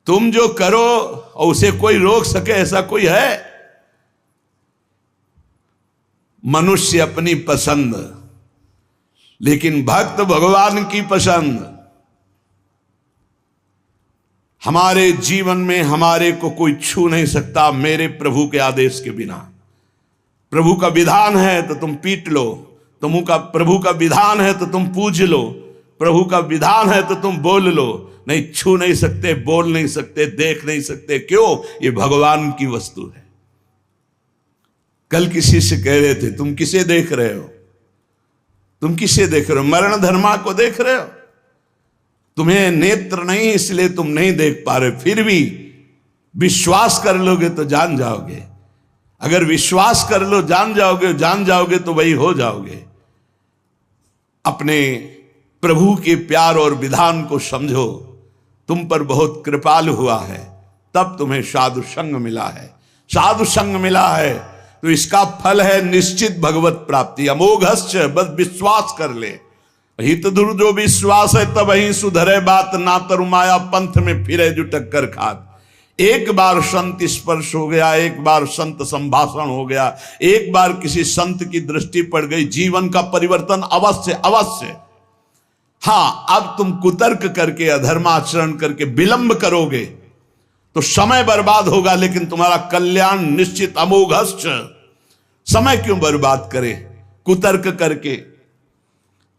तुम जो करो और उसे कोई रोक सके ऐसा कोई है? मनुष्य अपनी पसंद, लेकिन भक्त भगवान की पसंद। हमारे जीवन में हमारे को कोई छू नहीं सकता मेरे प्रभु के आदेश के बिना। प्रभु का विधान है तो तुम पीट लो, प्रभु का विधान है तो तुम पूज लो, प्रभु का विधान है तो तुम बोल लो। नहीं, छू नहीं सकते, बोल नहीं सकते, देख नहीं सकते। क्यों? ये भगवान की वस्तु है। कल किसी से कह रहे थे, तुम किसे देख रहे हो? तुम किसे देख रहे हो? मरण धर्मा को देख रहे हो? तुम्हें नेत्र नहीं इसलिए तुम नहीं देख पा रहे, फिर भी विश्वास कर लोगे तो जान जाओगे। अगर विश्वास कर लो जान जाओगे तो वही हो जाओगे। अपने प्रभु के प्यार और विधान को समझो। तुम पर बहुत कृपालु हुआ है, तब तुम्हें साधु संग मिला है। साधु संग मिला है तो इसका फल है निश्चित भगवत प्राप्ति। अमोघश्च, बस विश्वास कर ले। हित दुर जो विश्वास है तब ही सुधरे बात, ना तरु माया पंथ में फिरे जो टक्कर खात। एक बार संत स्पर्श हो गया, एक बार संत संभाषण हो गया, एक बार किसी संत की दृष्टि पड़ गई, जीवन का परिवर्तन अवश्य अवश्य। हाँ, अब तुम कुतर्क करके अधर्माचरण करके विलंब करोगे तो समय बर्बाद होगा, लेकिन तुम्हारा कल्याण निश्चित। अमोघश्च, समय क्यों बर्बाद करे कुतर्क करके?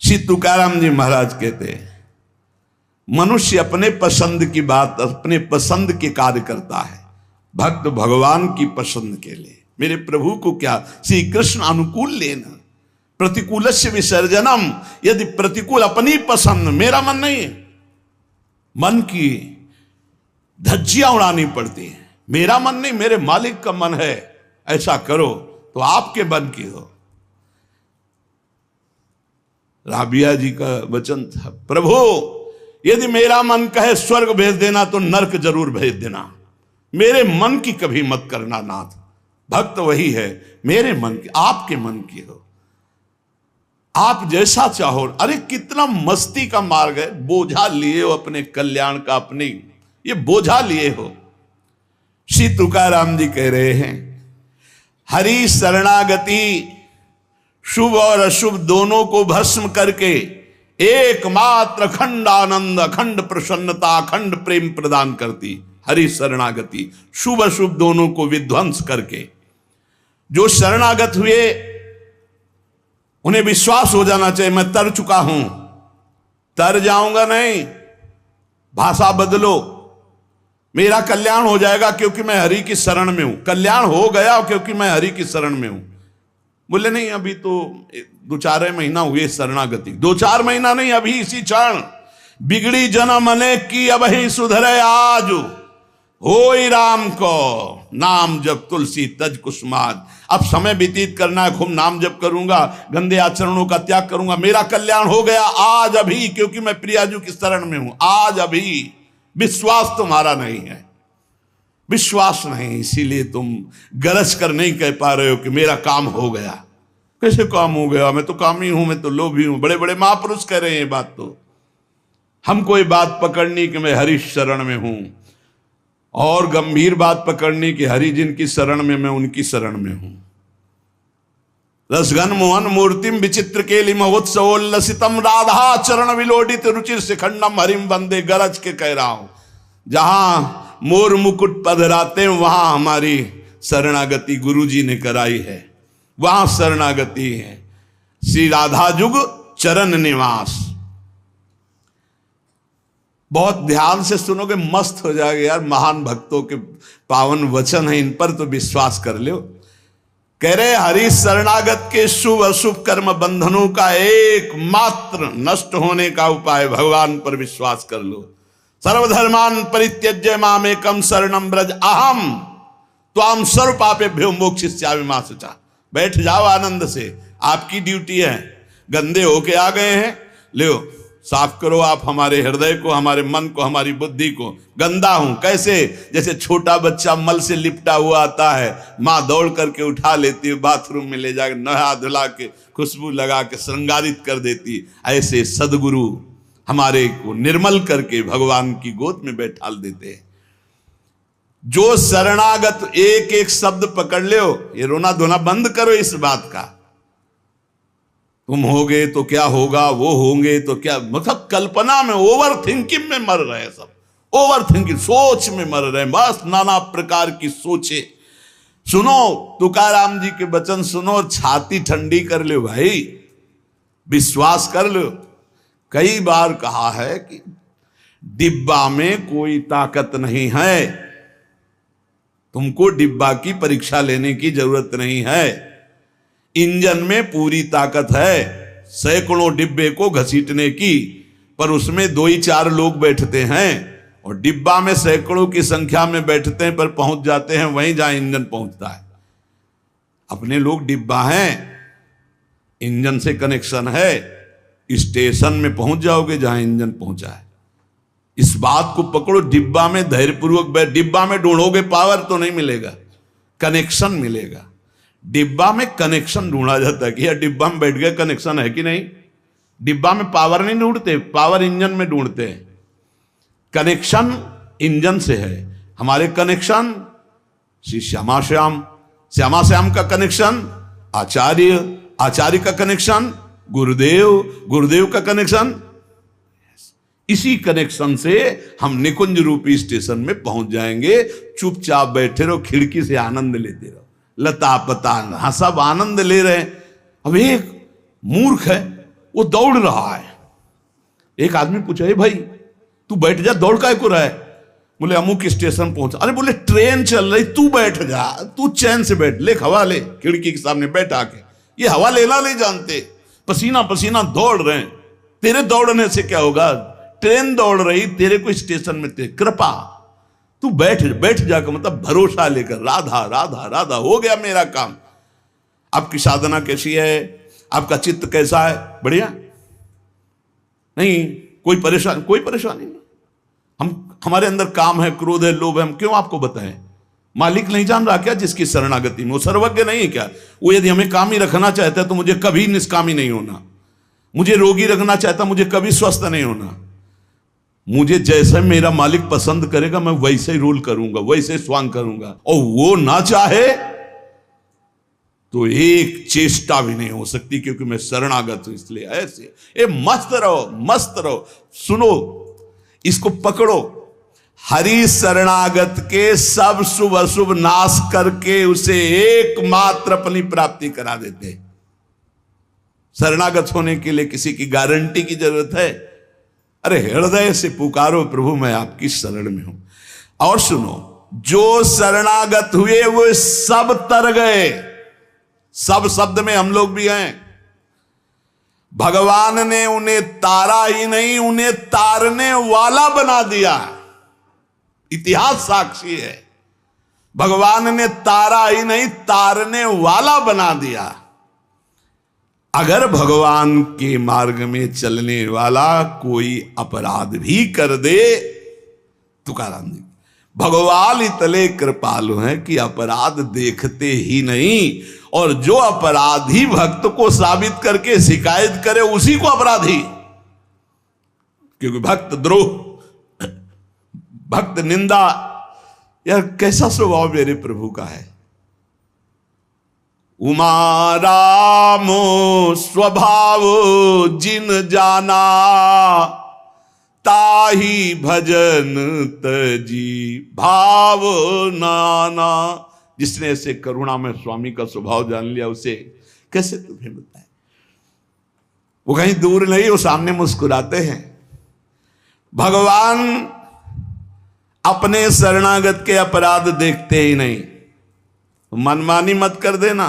श्री तुकाराम जी महाराज कहते हैं, मनुष्य अपने पसंद की बात, अपने पसंद के कार्य करता है, भक्त भगवान की पसंद के लिए। मेरे प्रभु को क्या श्री कृष्ण अनुकूल लेना, प्रतिकूलस्य विसर्जनम। यदि प्रतिकूल अपनी पसंद, मेरा मन नहीं है, मन की धज्जियां उड़ानी पड़ती हैं। मेरा मन नहीं, मेरे मालिक का मन है, ऐसा करो तो आपके मन की हो। राबिया जी का वचन था, प्रभु यदि मेरा मन कहे स्वर्ग भेज देना तो नरक जरूर भेज देना, मेरे मन की कभी मत करना नाथ। भक्त वही है, मेरे मन की, आपके मन की हो, आप जैसा चाहो। अरे कितना मस्ती का मार्ग है, बोझा लिए हो अपने कल्याण का, अपने ये बोझा लिए हो। श्री तुकाराम जी कह रहे हैं, हरि शरणागति शुभ और अशुभ दोनों को भस्म करके एकमात्र अखंड आनंद, अखंड प्रसन्नता, अखंड प्रेम प्रदान करती। हरि शरणागति शुभ अशुभ दोनों को विध्वंस करके, जो शरणागत हुए उन्हें विश्वास हो जाना चाहिए, मैं तर चुका हूं, तर जाऊंगा नहीं, भाषा बदलो, मेरा कल्याण हो जाएगा क्योंकि मैं हरि की शरण में हूं। कल्याण हो गया क्योंकि मैं हरि की शरण में हूं। बोले नहीं, अभी तो 2-4 महीना हुए शरणागति। 2-4 महीना नहीं, अभी इसी क्षण। बिगड़ी जन्म अनेक की अब ही सुधरे आज, होई राम को नाम जब तुलसी तज कुसुमाद। अब समय व्यतीत करना है, खूब नाम जप करूंगा, गंदे आचरणों का त्याग करूंगा, मेरा कल्याण हो गया आज अभी, क्योंकि मैं प्रियाजू की शरण में हूं। आज अभी विश्वास तुम्हारा नहीं है, विश्वास नहीं, इसीलिए तुम गरज कर नहीं कह पा रहे हो कि मेरा काम हो गया। कैसे काम हो गया? मैं तो कामी हूं, मैं तो लोभी हूं। बड़े बड़े महापुरुष कह रहे हैं ये बात। तो हमको ये बात पकड़नी कि मैं हरि शरण में हूं, और गंभीर बात पकड़नी कि हरि जिनकी शरण में, मैं उनकी शरण में हूं। रसघन मोहन मूर्तिम विचित्र केलि महोत्सवोल्लसितम राधा चरण विलोडित रुचिर शिखंडम हरिम वंदे। गरज के कह रहा हूं, जहां मोर मुकुट पधराते वहां हमारी शरणागति गुरु जी ने कराई है, वहां शरणागति है। श्री राधा जुग चरण निवास। बहुत ध्यान से सुनोगे, मस्त हो जाएगा यार। महान भक्तों के पावन वचन है, इन पर तो विश्वास कर लो। कह रहे हरि शरणागत के शुभ अशुभ कर्म बंधनों का एकमात्र नष्ट होने का उपाय भगवान पर विश्वास कर लो। सर्वधर्मान परित्यज्य मामेकम शरणम ब्रज अहम त्वाम सर्व पापेभ्यो मोक्षयिष्यामि मा शुचा। बैठ जाओ आनंद से, आपकी ड्यूटी है। गंदे होके आ गए हैं, लो साफ करो आप हमारे हृदय को, हमारे मन को, हमारी बुद्धि को। गंदा हूं कैसे? जैसे छोटा बच्चा मल से लिपटा हुआ आता है, माँ दौड़ करके उठा लेती है, बाथरूम में ले जाकर नहा धुला के खुशबू लगा के श्रृंगारित कर देती। ऐसे सदगुरु हमारे को निर्मल करके भगवान की गोद में बैठाल देते हैं। जो शरणागत, एक एक शब्द पकड़ लो, ये रोना धोना बंद करो इस बात का। तुम होगे तो क्या होगा, वो होंगे तो क्या, मतलब कल्पना में, ओवर थिंकिंग में मर रहे हैं सब, ओवर थिंकिंग, सोच में मर रहे हैं, बस नाना प्रकार की सोचे। सुनो तुकाराम जी के वचन सुनो और छाती ठंडी कर लो भाई, विश्वास कर लो। कई बार कहा है कि डिब्बा में कोई ताकत नहीं है, तुमको डिब्बा की परीक्षा लेने की जरूरत नहीं है, इंजन में पूरी ताकत है सैकड़ों डिब्बे को घसीटने की, पर उसमें 2 ही 4 लोग बैठते हैं, और डिब्बा में सैकड़ों की संख्या में बैठते हैं पर पहुंच जाते हैं वहीं जहां इंजन पहुंचता है। अपने लोग डिब्बा हैं, इंजन से कनेक्शन है, स्टेशन में पहुंच जाओगे जहां इंजन पहुंचा है। इस बात को पकड़ो, डिब्बा में धैर्यपूर्वक बैठ, डिब्बा में ढूंढोगे पावर तो नहीं मिलेगा, कनेक्शन मिलेगा। डिब्बा में कनेक्शन ढूंढा जाता है कि यार डिब्बा में बैठ गए, कनेक्शन है कि नहीं। डिब्बा में पावर नहीं ढूंढते, पावर इंजन में ढूंढते हैं, कनेक्शन इंजन से है। हमारे कनेक्शन श्री श्यामा श्याम, श्यामा श्याम का कनेक्शन आचार्य, आचार्य का कनेक्शन गुरुदेव, गुरुदेव का कनेक्शन, इसी कनेक्शन से हम निकुंज रूपी स्टेशन में पहुंच जाएंगे। चुपचाप बैठे रहो, खिड़की से आनंद लेते रहो, लता पता, हाँ सब आनंद ले रहे हैं। अब एक मूर्ख है, वो दौड़ रहा है। एक आदमी पूछा, भाई तू बैठ जा, दौड़ काय को रहा है? बोले अमुक स्टेशन पहुंचा। अरे बोले ट्रेन चल रही, तू बैठ जा, तू चैन से बैठ, ले हवा ले, खिड़की के सामने बैठ आके। ये हवा लेना नहीं जानते, पसीना पसीना दौड़ रहे हैं। तेरे दौड़ने से क्या होगा, ट्रेन दौड़ रही, तेरे को स्टेशन में तेरे कृपा, तू बैठ बैठ जाकर, मतलब भरोसा लेकर, राधा राधा राधा, हो गया मेरा काम। आपकी साधना कैसी है, आपका चित्त कैसा है, बढ़िया नहीं, कोई परेशानी, कोई परेशानी नहीं। हमारे अंदर काम है, क्रोध है, लोभ है, हम क्यों आपको बताएं? मालिक नहीं जान रहा क्या जिसकी शरणागति में? वो सर्वज्ञ नहीं है क्या? वो यदि हमें कामी रखना चाहता है तो मुझे कभी निष्कामी नहीं होना, मुझे रोगी रखना चाहता, मुझे कभी स्वस्थ नहीं होना। मुझे जैसे मेरा मालिक पसंद करेगा मैं वैसे ही रोल करूंगा, वैसे स्वांग करूंगा, और वो ना चाहे तो एक चेष्टा भी नहीं हो सकती, क्योंकि मैं शरणागत हूं। इसलिए ऐसे ए मस्त रहो, मस्त रहो। सुनो, इसको पकड़ो, हरि शरणागत के सब शुभ अशुभ नाश करके उसे एकमात्र अपनी प्राप्ति करा देते। शरणागत होने के लिए किसी की गारंटी की जरूरत है? अरे हृदय से पुकारो, प्रभु मैं आपकी शरण में हूं। और सुनो, जो शरणागत हुए वो सब तर गए। सब शब्द में हम लोग भी हैं। भगवान ने उन्हें तारा ही नहीं, उन्हें तारने वाला बना दिया। इतिहास साक्षी है, भगवान ने तारा ही नहीं, तारने वाला बना दिया। अगर भगवान के मार्ग में चलने वाला कोई अपराध भी कर दे, तुकाराम जी, भगवान इतने कृपालु हैं कि अपराध देखते ही नहीं, और जो अपराधी भक्त को साबित करके शिकायत करे उसी को अपराधी, क्योंकि भक्त द्रोह, भक्त निंदा, यह कैसा स्वभाव मेरे प्रभु का है। उमा रामो स्वभाव जिन जाना, ताही भजन तजी भाव नाना। जिसने ऐसे करुणा में स्वामी का स्वभाव जान लिया, उसे कैसे तुम्हें बताए। वो कहीं दूर नहीं, वो सामने मुस्कुराते हैं। भगवान अपने शरणागत के अपराध देखते ही नहीं। मनमानी मत कर देना,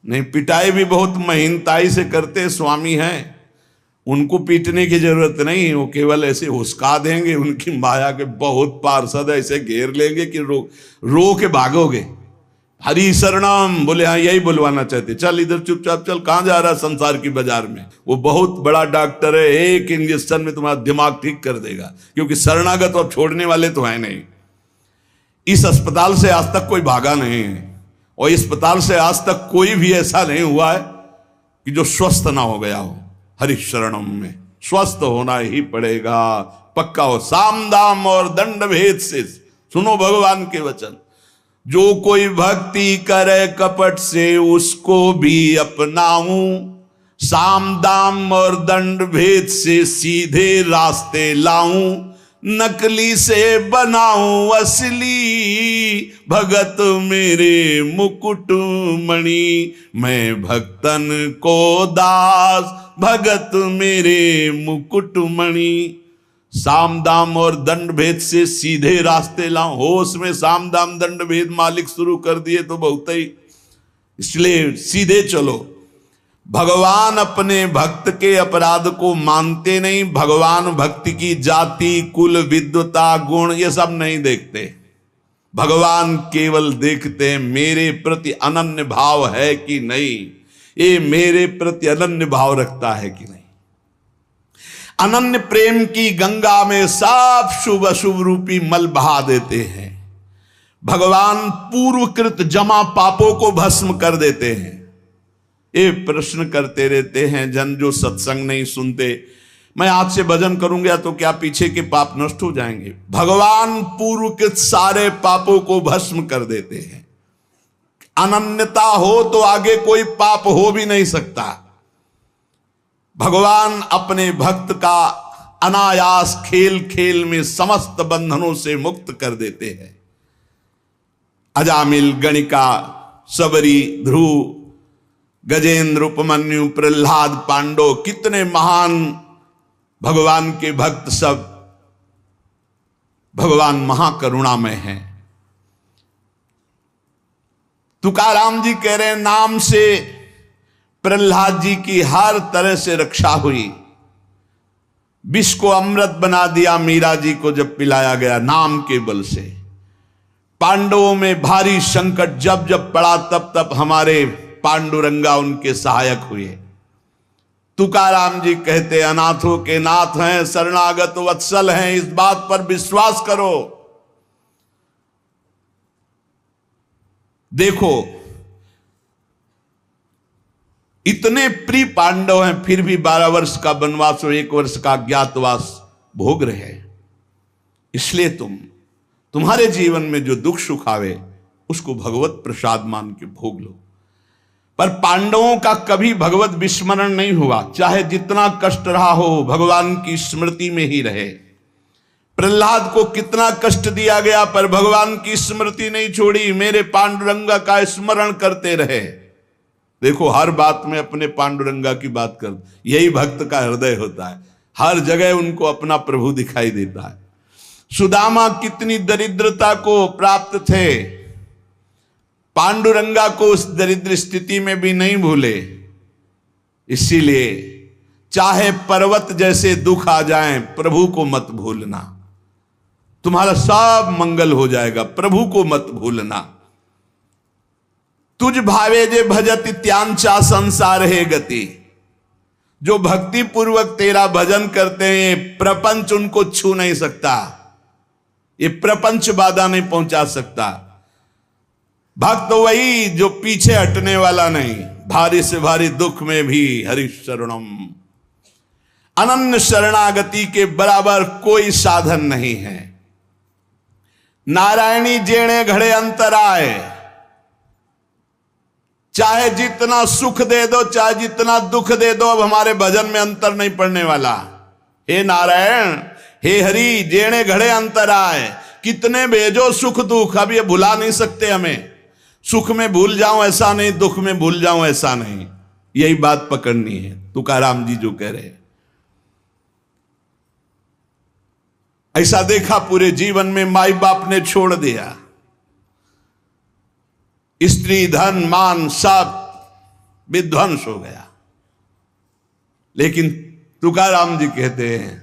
नहीं पिटाई भी बहुत महीनताई से करते स्वामी हैं, उनको पीटने की जरूरत नहीं, वो केवल ऐसे हुस्का देंगे, उनकी माया के बहुत पार्षद ऐसे घेर लेंगे कि रो के भागोगे। हरि शरणम बोले, हाँ यही बुलवाना चाहते, चल इधर चुपचाप चल, कहां जा रहा संसार की बाजार में। वो बहुत बड़ा डॉक्टर है, एक इंजेक्शन में तुम्हारा दिमाग ठीक कर देगा, क्योंकि शरणागत और छोड़ने वाले तो है नहीं। इस अस्पताल से आज तक कोई भागा नहीं है, और इस अस्पताल से आज तक कोई भी ऐसा नहीं हुआ है कि जो स्वस्थ ना हो गया हो। हरि शरणम में स्वस्थ होना ही पड़ेगा, पक्का हो। साम दाम और दंड भेद से सुनो भगवान के वचन। जो कोई भक्ति करे कपट से उसको भी अपनाऊं, साम दाम और दंड भेद से सीधे रास्ते लाऊं, नकली से बनाऊं असली, भगत मेरे मुकुट मणि, मैं भक्तन को दास, भगत मेरे मुकुट मणि। साम दाम और दंड भेद से सीधे रास्ते लाऊं। होश में साम दाम दंड भेद मालिक शुरू कर दिए तो बहुत ही, इसलिए सीधे चलो। भगवान अपने भक्त के अपराध को मानते नहीं। भगवान भक्ति की जाति, कुल, विद्वता, गुण ये सब नहीं देखते। भगवान केवल देखते हैं मेरे प्रति अनन्य भाव है कि नहीं, ये मेरे प्रति अनन्य भाव रखता है कि नहीं। अनन्य प्रेम की गंगा में सब शुभ अशुभ रूपी मल बहा देते हैं। भगवान पूर्वकृत जमा पापों को भस्म कर देते हैं। ये प्रश्न करते रहते हैं जन जो सत्संग नहीं सुनते, मैं आज से भजन करूंगा तो क्या पीछे के पाप नष्ट हो जाएंगे? भगवान पूर्व के सारे पापों को भस्म कर देते हैं। अनन्यता हो तो आगे कोई पाप हो भी नहीं सकता। भगवान अपने भक्त का अनायास खेल खेल में समस्त बंधनों से मुक्त कर देते हैं। अजामिल, गणिका, सबरी, ध्रुव, गजेंद्र, उपमन्यु, प्रहलाद, पांडव, कितने महान भगवान के भक्त, सब भगवान महाकरुणामय हैं। तुकाराम जी कह रहे हैं नाम से प्रहलाद जी की हर तरह से रक्षा हुई। विष को अमृत बना दिया मीरा जी को जब पिलाया गया नाम के बल से। पांडवों में भारी संकट जब जब पड़ा तब तब हमारे पांडुरंगा उनके सहायक हुए। तुकाराम जी कहते अनाथों के नाथ हैं, शरणागत वत्सल हैं, इस बात पर विश्वास करो। देखो इतने प्रिय पांडव हैं, फिर भी 12 वर्ष का वनवास और 1 वर्ष का अज्ञातवास भोग रहे हैं। इसलिए तुम्हारे जीवन में जो दुख सुख आवे उसको भगवत प्रसाद मान के भोग लो। पर पांडवों का कभी भगवत विस्मरण नहीं हुआ, चाहे जितना कष्ट रहा हो भगवान की स्मृति में ही रहे। प्रहलाद को कितना कष्ट दिया गया पर भगवान की स्मृति नहीं छोड़ी, मेरे पांडुरंगा का स्मरण करते रहे। देखो हर बात में अपने पांडुरंगा की बात कर, यही भक्त का हृदय होता है। हर जगह उनको अपना प्रभु दिखाई देता है। सुदामा कितनी दरिद्रता को प्राप्त थे, पांडुरंगा को उस दरिद्र स्थिति में भी नहीं भूले। इसीलिए चाहे पर्वत जैसे दुख आ जाएं, प्रभु को मत भूलना, तुम्हारा सब मंगल हो जाएगा। प्रभु को मत भूलना। तुझ भावे जे भजत त्यांचा संसार है गति। जो भक्ति पूर्वक तेरा भजन करते हैं प्रपंच उनको छू नहीं सकता, ये प्रपंच बाधा नहीं पहुंचा सकता। भक्त वही जो पीछे हटने वाला नहीं, भारी से भारी दुख में भी हरि शरणम। अनन्य शरणागति के बराबर कोई साधन नहीं है। नारायणी जेणे घड़े अंतराय, चाहे जितना सुख दे दो चाहे जितना दुख दे दो, अब हमारे भजन में अंतर नहीं पड़ने वाला। हे नारायण, हे हरि, जेणे घड़े अंतराय, कितने भेजो सुख दुख, अब ये भुला नहीं सकते हमें। सुख में भूल जाऊं ऐसा नहीं, दुख में भूल जाऊं ऐसा नहीं, यही बात पकड़नी है। तुकाराम जी जो कह रहे हैं, ऐसा देखा पूरे जीवन में माई बाप ने छोड़ दिया, स्त्री धन मान सब विध्वंस हो गया। लेकिन तुकाराम जी कहते हैं